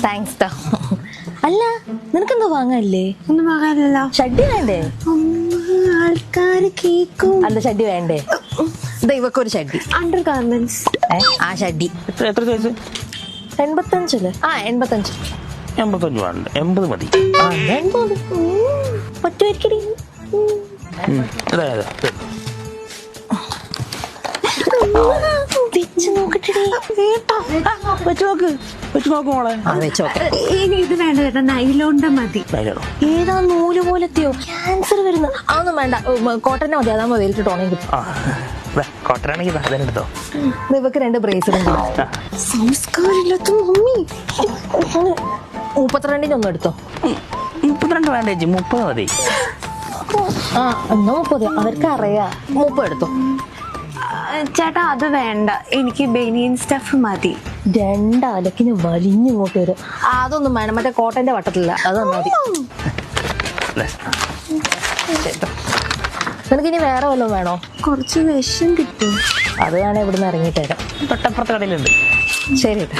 Thanks ട്ടോ. അല്ല നിനക്കെന്തോ വാങ്ങാനില്ലേ? ഒന്നും വാങ്ങാനല്ലോ. ഷഡ്ഡി വേണ്ടേ? ആൾക്കാര് കേക്കും. അല്ല ഷഡ്ഡി വേണ്ടേ? ഇവക്കൊരു ഷഡ്ഡി. Under garments. ആ ഷഡ്ഡി എത്ര സൈസ്? 85. 85. 85 വേണ്ട, 80 മതി. പറ്റുമായിരിക്കടി. വെച്ച് നോക്ക് മോളെ. ഇനി ഇത് വേണ്ട ചേട്ടാ, നൈലോണ്ട മതി. ഏതാ നൂല് പോലത്തെയോ? ക്യാൻസർ വരുന്ന അതൊന്നും വേണ്ട, കോട്ടന്റെ മതി. അതാകുമ്പോ വേലിട്ട് ഉണങ്ങി കിട്ടും. കോട്ടനാണെങ്കിൽ അതിനെടുത്തോ. ഇവക്ക് 2 ബ്രേസ്ലെറ്റ്. സംസ്കാരമില്ലാത്ത മമ്മി. 32 ഒന്നും എടുത്തോ. 32 വേണ്ട ചേച്ചി, 30 മതി. എന്നാ 30. അവർക്ക് അറിയാ. 30 എടുത്തോ. ചേട്ടാ അത് വേണ്ട, എനിക്ക് ബനിയൻ സ്റ്റഫ് മതി. 2 അലക്കിന് വലിഞ്ഞിങ്ങോട്ട് വരും. അതൊന്നും വേണം, മറ്റേ കോട്ടന്റെ വട്ടത്തില്ല. അതൊന്നും മതി. നിനക്കിനി വേറെ വല്ലതും വേണോ? കുറച്ച് വിഷം കിട്ടും. അത് വേണേ ഇവിടുന്ന് ഇറങ്ങിയിട്ട് തരാം. തൊട്ടപ്പുറത്തെ കടയിലുണ്ട്. ശരി കേട്ടോ.